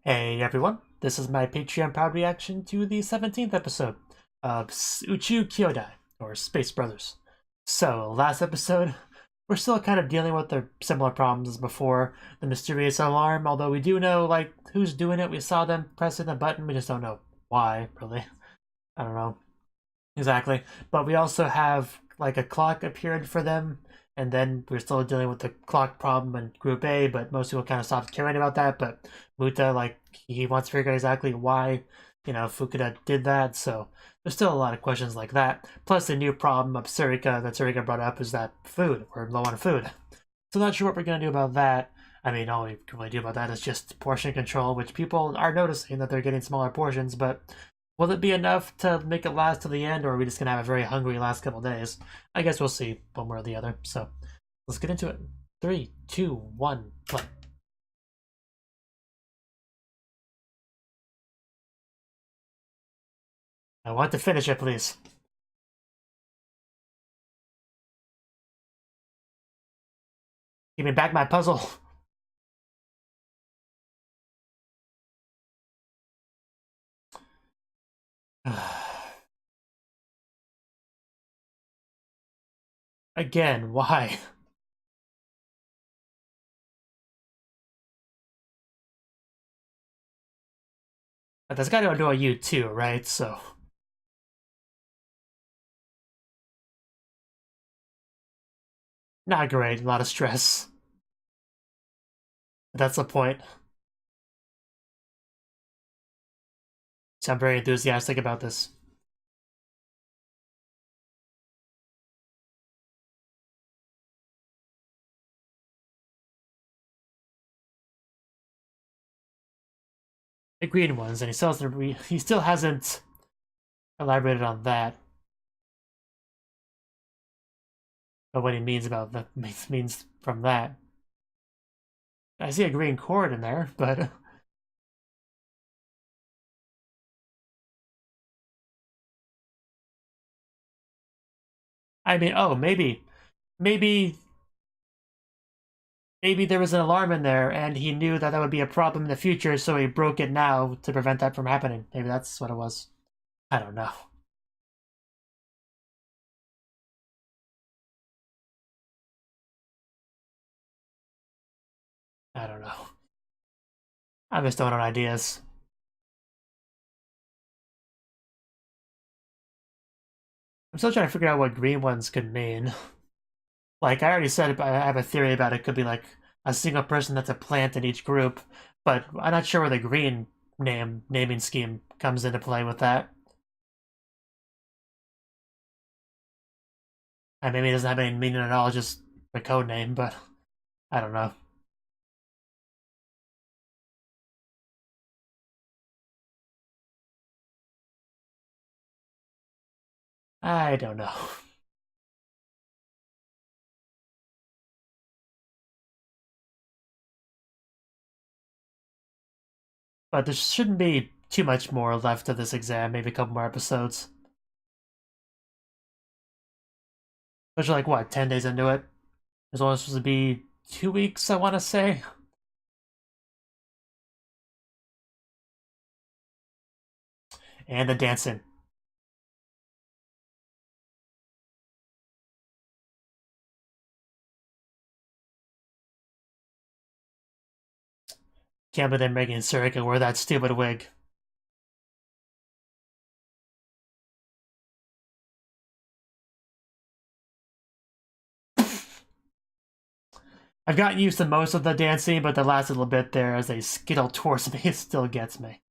Hey everyone, this is my Patreon proud reaction to the 17th episode of Uchuu Kyoudai, or Space Brothers. So, last episode, we're still kind of dealing with the similar problems as before, the mysterious alarm, although we do know, like, who's doing it. We saw them pressing the button, we just don't know why, really. I don't know exactly. But we also have, like, a clock appeared for them, and then we're still dealing with the clock problem in Group A, but most people kind of stopped caring about that. But Muta, like, he wants to figure out exactly why, Fukuda did that. So there's still a lot of questions like that. Plus, the new problem of Surika that Surika brought up is that food. We're low on food. So not sure what we're going to do about that. I mean, all we can really do about that is just portion control, which people are noticing that they're getting smaller portions, but will it be enough to make it last to the end, or are we just going to have a very hungry last couple days? I guess we'll see one way or the other. So let's get into it. 3, 2, 1, play. I want to finish it, please. Give me back my puzzle. Again, why? That's got to do a U too, right? So not great. A lot of stress. That's the point. So I'm very enthusiastic about this. The green ones, and he still hasn't elaborated on that. But what he means about that means from that. I see a green cord in there, but I mean, oh, maybe there was an alarm in there, and he knew that that would be a problem in the future, so he broke it now to prevent that from happening. Maybe that's what it was. I don't know. I don't know. I'm just throwing out ideas. I'm still trying to figure out what green ones could mean. Like, I already said, I have a theory about it could be like a single person that's a plant in each group, but I'm not sure where the green naming scheme comes into play with that. And maybe it doesn't have any meaning at all, just a code name, but I don't know. I don't know. But there shouldn't be too much more left of this exam, maybe a couple more episodes. Which are like, what, 10 days into it? There's only supposed to be 2 weeks, I want to say. And the dancing. Can't believe they're making Surika wear that stupid wig. I've gotten used to most of the dancing, but the last little bit there as they skittle towards me, it still gets me.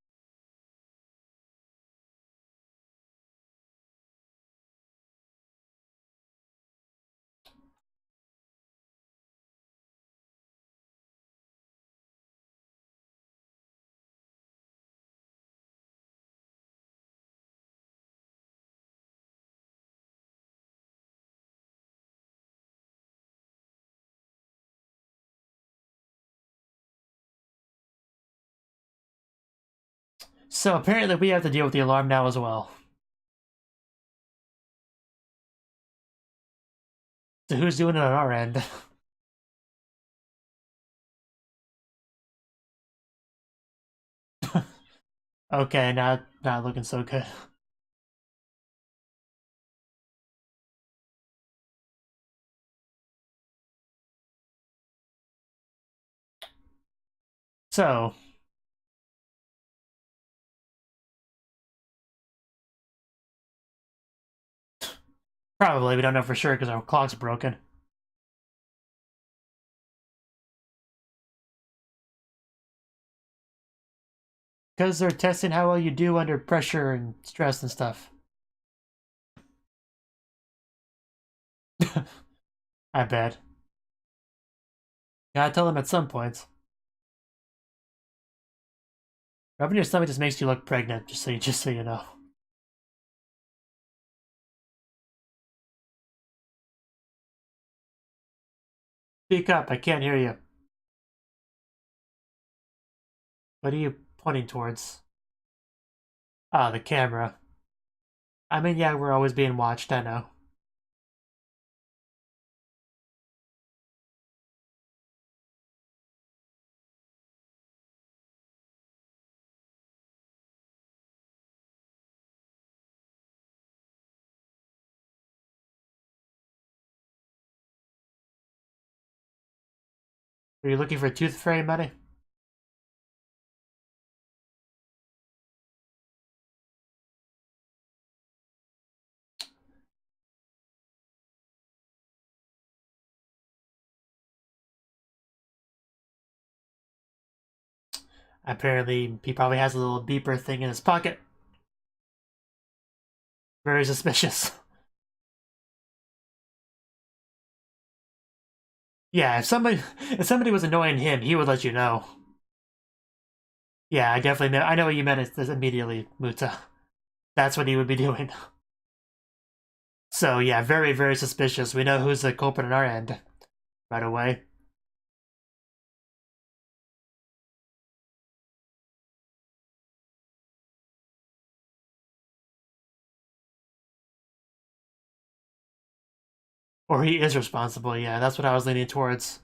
So apparently we have to deal with the alarm now as well. So who's doing it on our end? Okay, not looking so good. So, probably, we don't know for sure because our clock's broken. Because they're testing how well you do under pressure and stress and stuff. I bet. Gotta tell them at some point. Rubbing your stomach just makes you look pregnant, just so you know. Speak up, I can't hear you. What are you pointing towards? Ah, the camera. I mean, yeah, we're always being watched, I know. Are you looking for a tooth fairy, Muddy? Apparently, he probably has a little beeper thing in his pocket. Very suspicious. Yeah, if somebody was annoying him, he would let you know. Yeah, I definitely know. I know what you meant immediately, Muta. That's what he would be doing. So yeah, very, very suspicious. We know who's the culprit on our end right away. Or he is responsible, yeah, that's what I was leaning towards.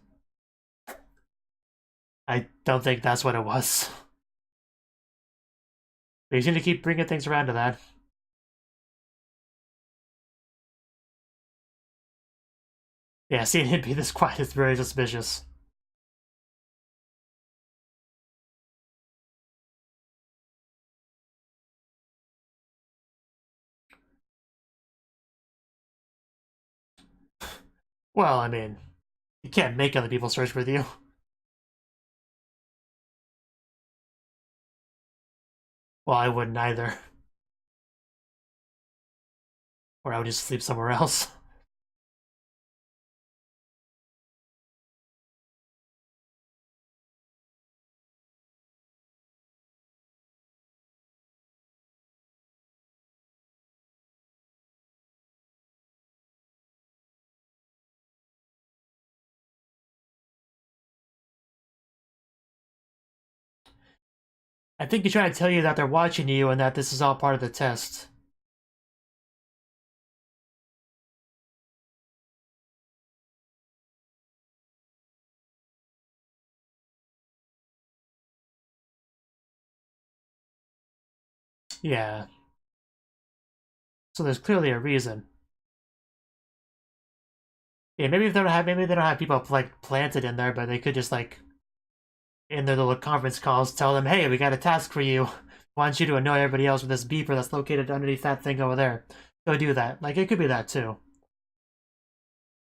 I don't think that's what it was. But he's gonna keep bringing things around to that. Yeah, seeing him be this quiet is very suspicious. Well, I mean, you can't make other people search with you. Well, I wouldn't either. Or I would just sleep somewhere else. I think he's trying to tell you that they're watching you and that this is all part of the test. Yeah. So there's clearly a reason. Yeah, maybe they don't have people like planted in there, but they could just like in their little conference calls tell them, hey, we got a task for you. Want you to annoy everybody else with this beeper that's located underneath that thing over there. Go do that. Like it could be that too.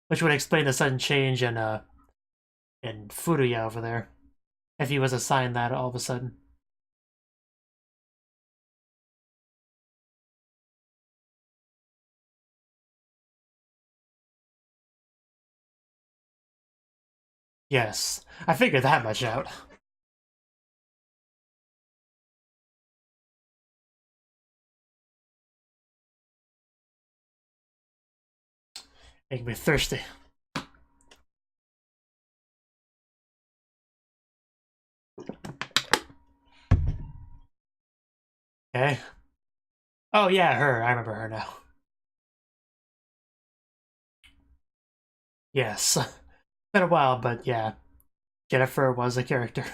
Which would explain the sudden change in Furuya over there. If he was assigned that all of a sudden. Yes. I figured that much out. Make me thirsty. Okay. Oh yeah, her. I remember her now. Yes. Been a while, but yeah. Jennifer was a character.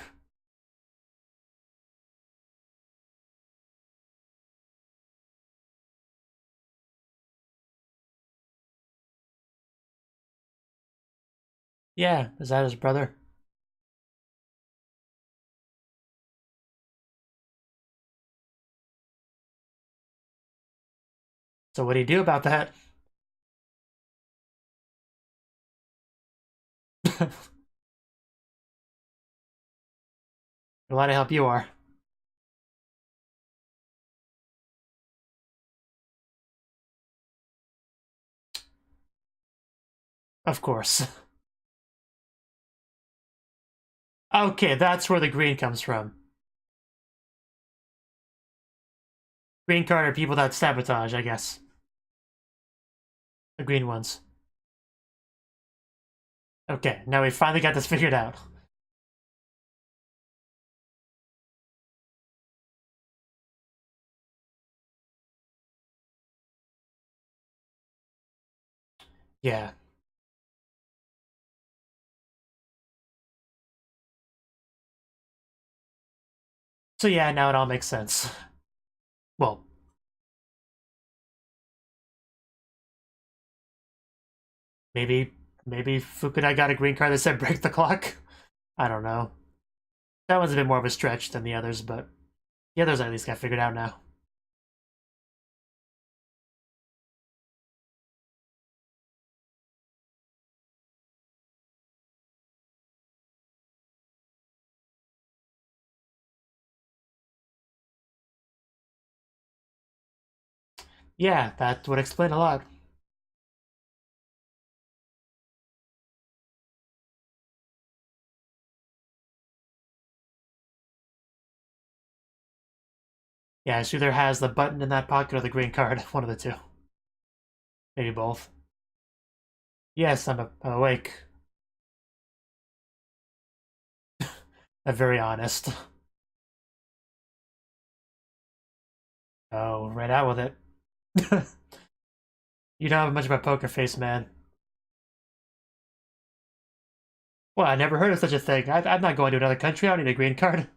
Yeah, is that his brother? So what do you do about that? A lot of help you are. Of course. Okay, that's where the green comes from. Green card are people that sabotage, I guess. The green ones. Okay, now we finally got this figured out. Yeah. So yeah, now it all makes sense. Well, maybe Fukudai got a green card that said break the clock? I don't know. That one's a bit more of a stretch than the others, but the others at least got figured out now. Yeah, that would explain a lot. Yeah, she either has the button in that pocket or the green card, one of the two. Maybe both. Yes, I'm awake. I'm very honest. Oh, right out with it. You don't have much of a poker face, man. Well, I never heard of such a thing. I'm not going to another country. I don't need a green card.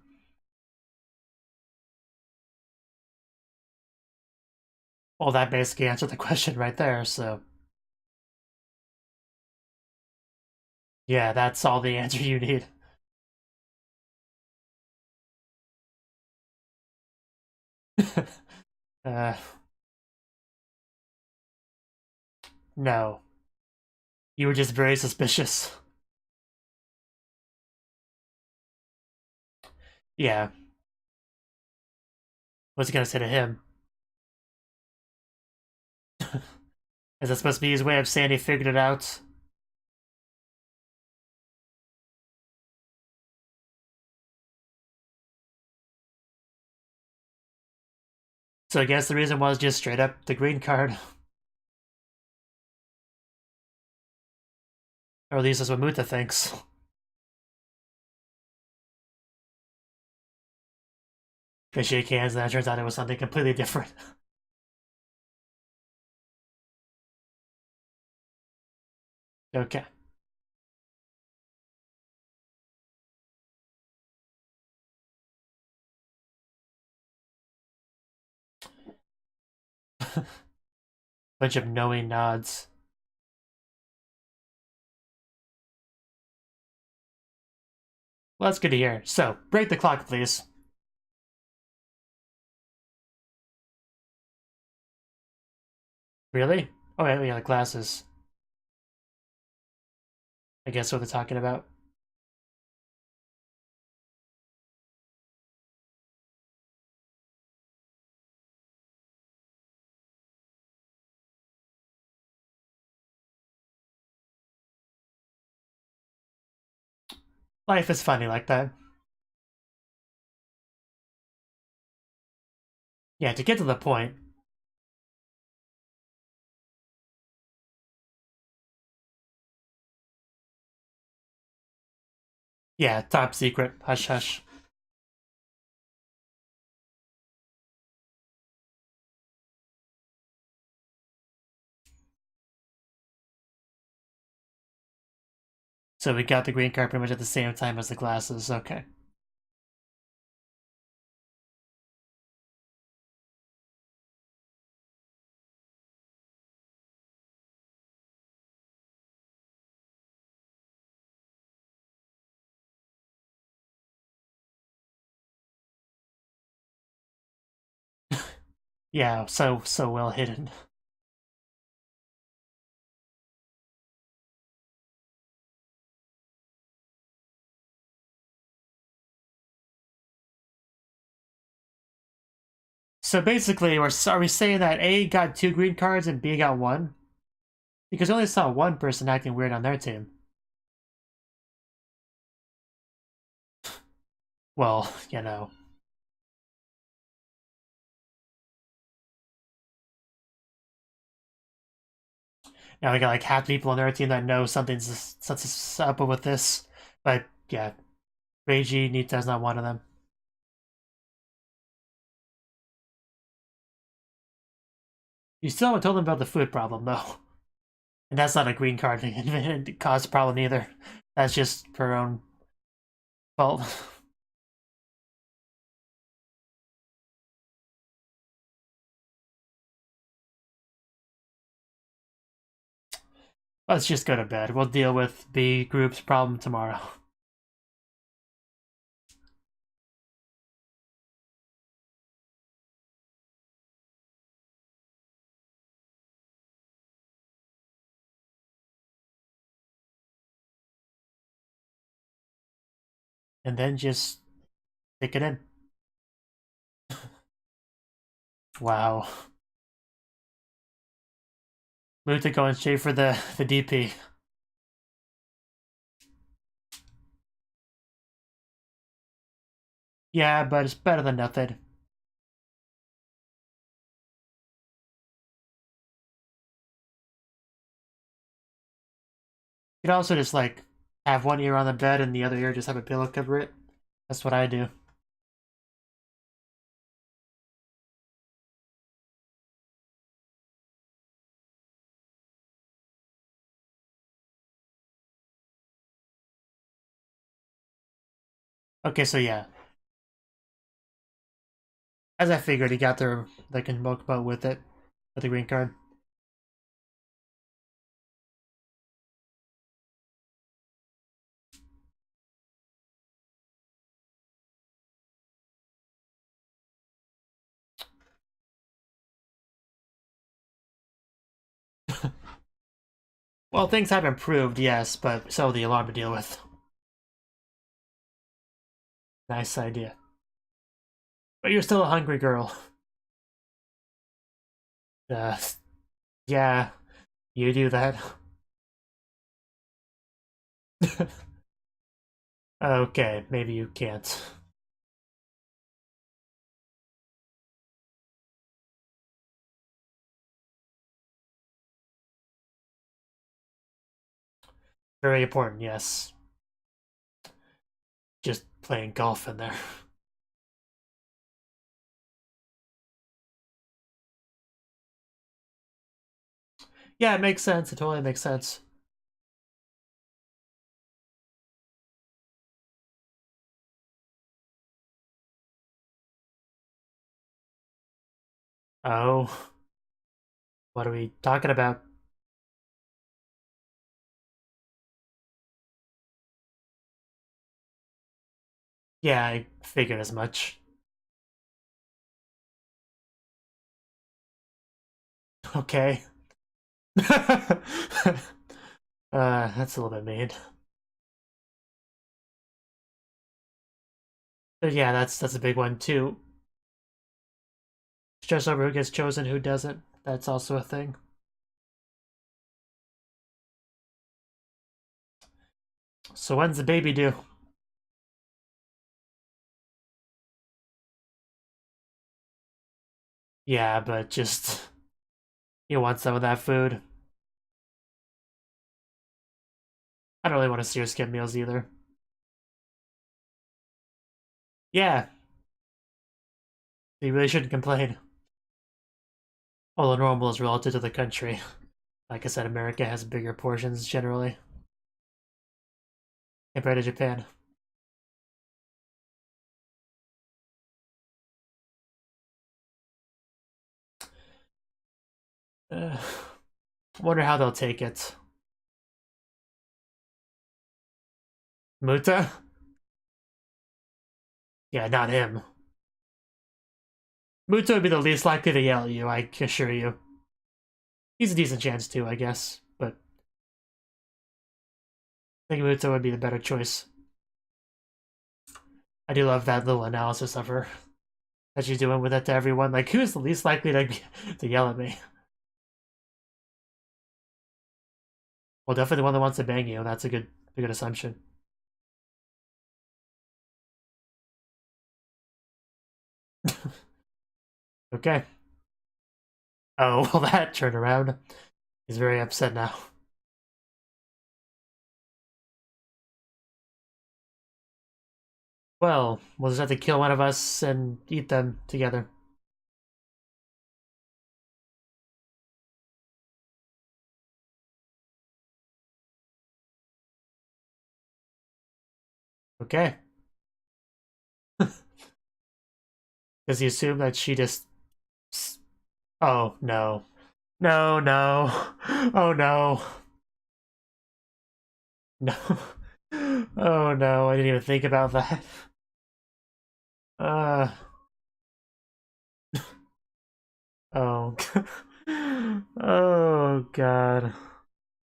Well, that basically answered the question right there, so... Yeah, that's all the answer you need. uh, no. You were just very suspicious. Yeah. What's he gonna say to him? Is that supposed to be his way of saying he figured it out? So I guess the reason was just straight up the green card. Or at least that's what Muta thinks. They shake hands and then it turns out it was something completely different. Okay. Bunch of knowing nods. Well, that's good to hear. So, break the clock, please. Really? Oh, yeah, the glasses. I guess what they're talking about. Life is funny like that. Yeah, to get to the point. Yeah, top secret. Hush hush. So we got the green card pretty much at the same time as the glasses. Okay. Yeah, so well hidden. So basically, are we saying that A got 2 green cards and B got 1? Because I only saw one person acting weird on their team. Well, you know. Now we got like half the people on their team that know something's up with this. But yeah, Reiji, Nita's not one of them. You still haven't told them about the food problem, though. And that's not a green card cause problem either. That's just her own fault. Let's just go to bed. We'll deal with B group's problem tomorrow. And then just stick it in. Wow. Muta going straight for the DP. Yeah, but it's better than nothing. You could also just like have one ear on the bed and the other ear just have a pillow cover it. That's what I do. Okay, so yeah. As I figured, he got their like invoke boat with it, with the green card. Well, things have improved, yes, but so the alarm to deal with. Nice idea. But you're still a hungry girl. Uh, yeah, you do that. Okay, maybe you can't. Very important, yes. Just playing golf in there. Yeah, it makes sense. It totally makes sense. Oh, what are we talking about? Yeah, I figured as much. Okay. That's a little bit mean. But yeah, that's a big one too. Stress over who gets chosen, who doesn't. That's also a thing. So when's the baby due? Yeah, but just you want some of that food. I don't really want to see her skip meals either. Yeah, you really shouldn't complain. Although normal is relative to the country. Like I said, America has bigger portions generally compared to Japan. Uh, wonder how they'll take it. Muta? Yeah, not him. Muto would be the least likely to yell at you, I assure you. He's a decent chance too, I guess, but I think Muto would be the better choice. I do love that little analysis of her that she's doing with it to everyone. Like, who's the least likely to yell at me? Well, definitely the one that wants to bang you. That's a good assumption. Okay. Oh, well, that turned around. He's very upset now. Well, we'll just have to kill one of us and eat them together. Okay. Does he assume that she just... Oh, no. No, no. Oh, no. No. Oh, no. I didn't even think about that. Oh. Oh, God.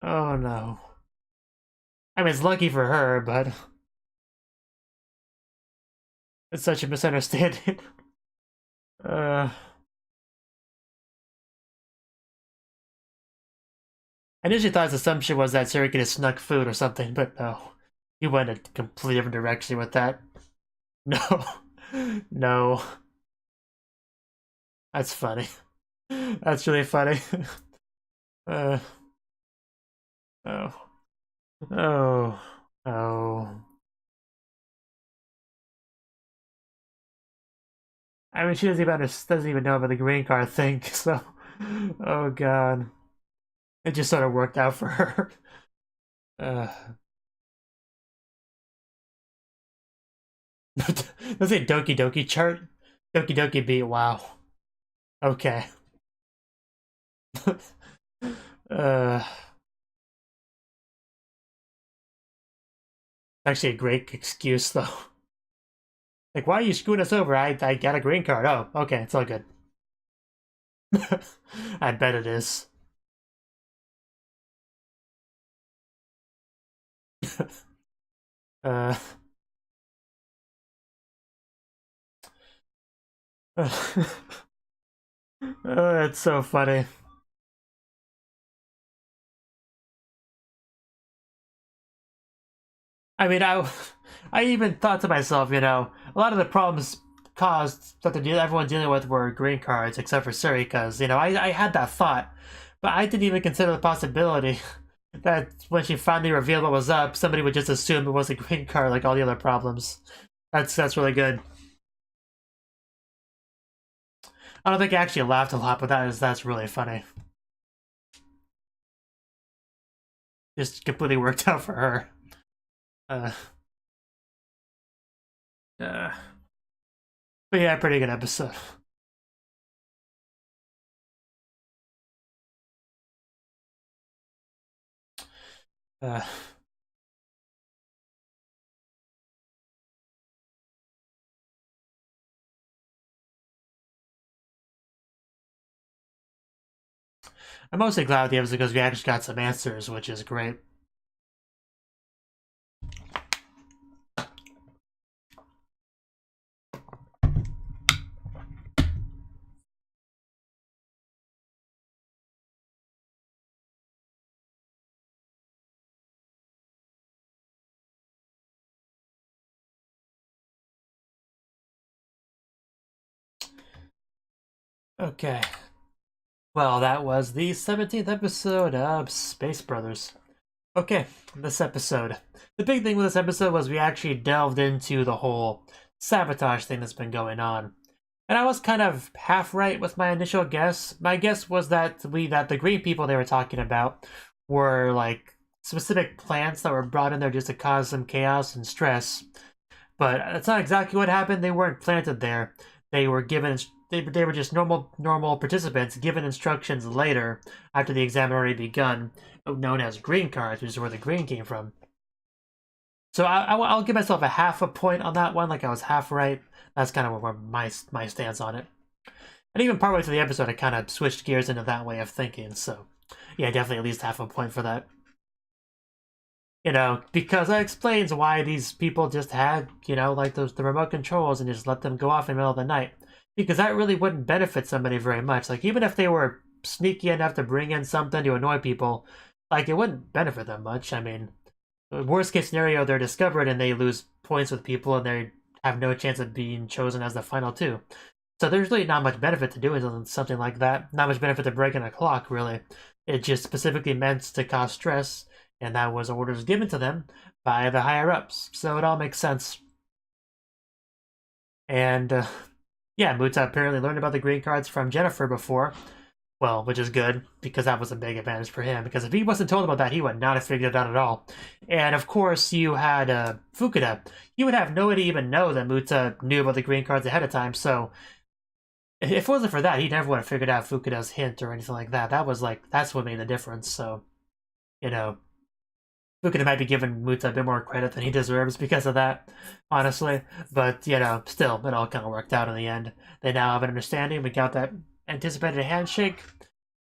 Oh, no. I mean, it's lucky for her, but... It's such a misunderstanding. I initially thought his assumption was that Surikun had snuck food or something, but no. He went a completely different direction with that. No. No. That's funny. That's really funny. Oh. Oh. Oh. I mean, she doesn't even know about the green card thing, so... Oh, God. It just sort of worked out for her. Let's say Doki Doki chart. Doki Doki beat, wow. Okay. Actually a great excuse, though. Like, why are you screwing us over? I got a green card. Oh, okay, it's all good. I bet it is. That's so funny. I mean, I even thought to myself, you know, a lot of the problems caused that everyone dealing with were green cards, except for Suri, because, you know, I had that thought, but I didn't even consider the possibility that when she finally revealed what was up, somebody would just assume it was a green card like all the other problems. That's really good. I don't think I actually laughed a lot, but that's really funny. Just completely worked out for her. But yeah, pretty good episode. I'm mostly glad with the episode because we actually got some answers, which is great. Okay. Well, that was the 17th episode of Space Brothers. Okay, this episode. The big thing with this episode was we actually delved into the whole sabotage thing that's been going on. And I was kind of half right with my initial guess. My guess was that the green people they were talking about were like specific plants that were brought in there just to cause some chaos and stress. But that's not exactly what happened. They weren't planted there. They were given they were just normal participants given instructions later after the exam had already begun, known as green cards, which is where the green came from. So I'll give myself a half a point on that one, like I was half right. That's kind of where my stance on it. And even partway through the episode, I kind of switched gears into that way of thinking. So, yeah, definitely at least half a point for that. You know, because that explains why these people just had, you know, like the remote controls and just let them go off in the middle of the night. Because that really wouldn't benefit somebody very much. Like, even if they were sneaky enough to bring in something to annoy people, like, it wouldn't benefit them much. I mean, worst case scenario, they're discovered and they lose points with people and they have no chance of being chosen as the final two. So there's really not much benefit to doing something like that. Not much benefit to breaking a clock, really. It just specifically meant to cause stress, and that was orders given to them by the higher-ups. So it all makes sense. And, yeah, Muta apparently learned about the green cards from Jennifer before. Well, which is good, because that was a big advantage for him. Because if he wasn't told about that, he would not have figured it out at all. And, of course, you had Fukuda. He would have no way to even know that Muta knew about the green cards ahead of time, so if it wasn't for that, he never would have figured out Fukuda's hint or anything like that. That was like, that's what made the difference. So, you know, Fukuda might be giving Muta a bit more credit than he deserves because of that, honestly. But, you know, still, it all kind of worked out in the end. They now have an understanding. We got that anticipated handshake.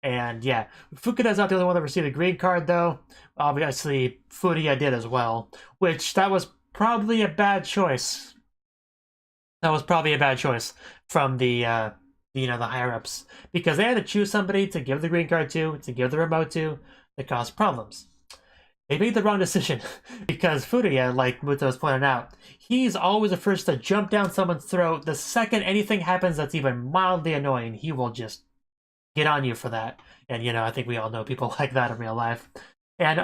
And yeah, Fukuda's not the only one that received a green card, though. Obviously, Furia did as well, which that was probably a bad choice. That was probably a bad choice from the the higher ups, because they had to choose somebody to give the green card to give the remote to, that caused problems. They made the wrong decision because Furia, like Muto was pointing out, he's always the first to jump down someone's throat. The second anything happens that's even mildly annoying, he will just get on you for that. And you know, I think we all know people like that in real life. And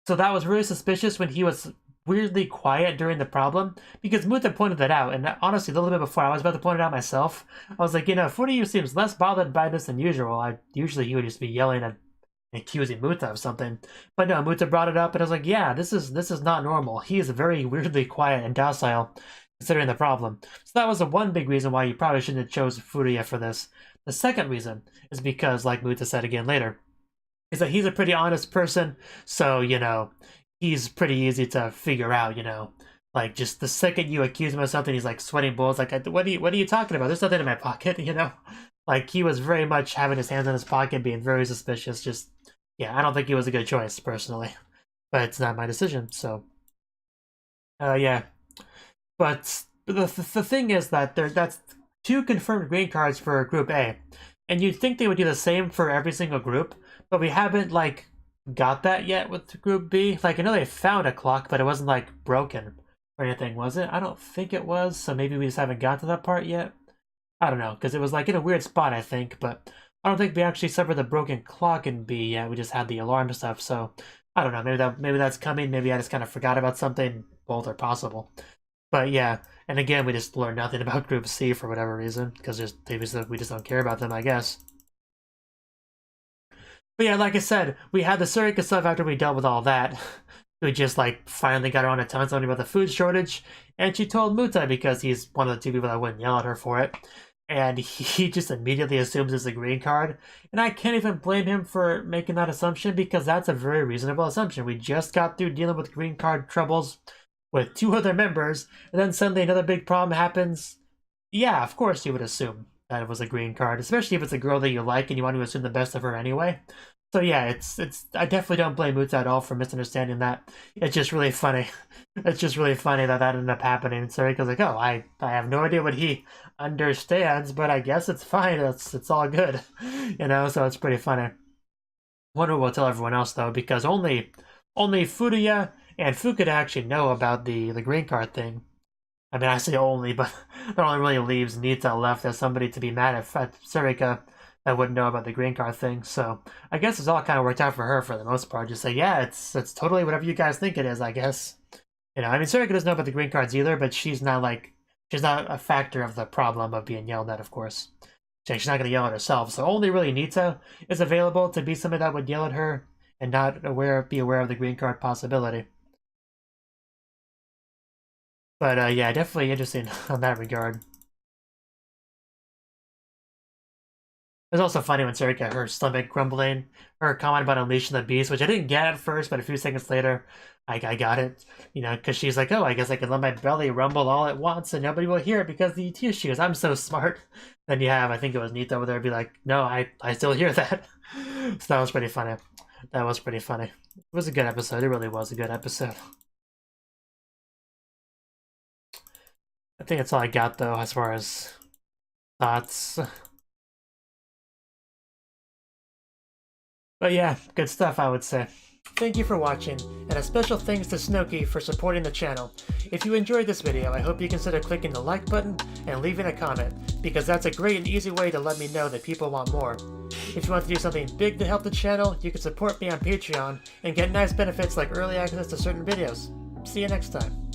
so that was really suspicious when he was weirdly quiet during the problem, because Muta pointed that out, and honestly, a little bit before I was about to point it out myself, I was like, you know, Furyu seems less bothered by this than usual. Usually he would just be yelling and accusing Muta of something, but no, Muta brought it up, and I was like, yeah, this is not normal. He is very weirdly quiet and docile, considering the problem. So that was the one big reason why you probably shouldn't have chose Furia for this. The second reason is because, like Muta said again later, is that he's a pretty honest person, so, you know, he's pretty easy to figure out, you know. Like, just the second you accuse him of something, he's like sweating bullets, like, what are you talking about? There's nothing in my pocket, you know? Like, he was very much having his hands in his pocket, being very suspicious, just, yeah, I don't think he was a good choice, personally. But it's not my decision, so. Yeah. But the thing is that that's 2 confirmed green cards for Group A. And you'd think they would do the same for every single group, but we haven't, like, got that yet with Group B. Like, I know they found a clock, but it wasn't, like, broken or anything, was it? I don't think it was, so maybe we just haven't got to that part yet. I don't know, because it was, like, in a weird spot, I think, but I don't think we actually suffered the broken clock in B yet. We just had the alarm stuff, so I don't know. Maybe that's coming. Maybe I just kind of forgot about something. Both are possible. But yeah, and again, we just learned nothing about Group C for whatever reason, because we just don't care about them, I guess. But yeah, like I said, we had the Surika stuff after we dealt with all that. We just, like, finally got her on to tell something about the food shortage, and she told Muta because he's one of the 2 people that wouldn't yell at her for it. And he just immediately assumes it's a green card. And I can't even blame him for making that assumption, because that's a very reasonable assumption. We just got through dealing with green card troubles with 2 other members, and then suddenly another big problem happens. Yeah, of course you would assume that it was a green card, especially if it's a girl that you like and you want to assume the best of her anyway. So yeah, it's I definitely don't blame Muta at all for misunderstanding that. It's just really funny. It's just really funny that that ended up happening. So Riko's like, oh, I have no idea what he understands, but I guess it's fine. It's all good, you know. So it's pretty funny. Wonder what we'll tell everyone else though, because only Furuya and Fukuda actually know about the green card thing. I mean, I say only, but that only really leaves Nita left as somebody to be mad at Surika that wouldn't know about the green card thing. So I guess it's all kind of worked out for her for the most part. Just say, yeah, it's totally whatever you guys think it is, I guess. You know, I mean, Surika doesn't know about the green cards either, but she's not a factor of the problem of being yelled at, of course. She's not going to yell at herself. So only really Nita is available to be somebody that would yell at her and not be aware of the green card possibility. But yeah, definitely interesting on that regard. was also funny when Sarah got her stomach grumbling, her comment about unleashing the beast, which I didn't get at first, but a few seconds later, I got it. You know, because she's like, oh, I guess I can let my belly rumble all at once and nobody will hear it because the tissues. I'm so smart. Then you have, I think it was Nita over there, be like, no, I still hear that. So that was pretty funny. That was pretty funny. It was a good episode. It really was a good episode. I think that's all I got, though, as far as thoughts. But yeah, good stuff, I would say. Thank you for watching, and a special thanks to Cnouki for supporting the channel. If you enjoyed this video, I hope you consider clicking the like button and leaving a comment, because that's a great and easy way to let me know that people want more. If you want to do something big to help the channel, you can support me on Patreon and get nice benefits like early access to certain videos. See you next time.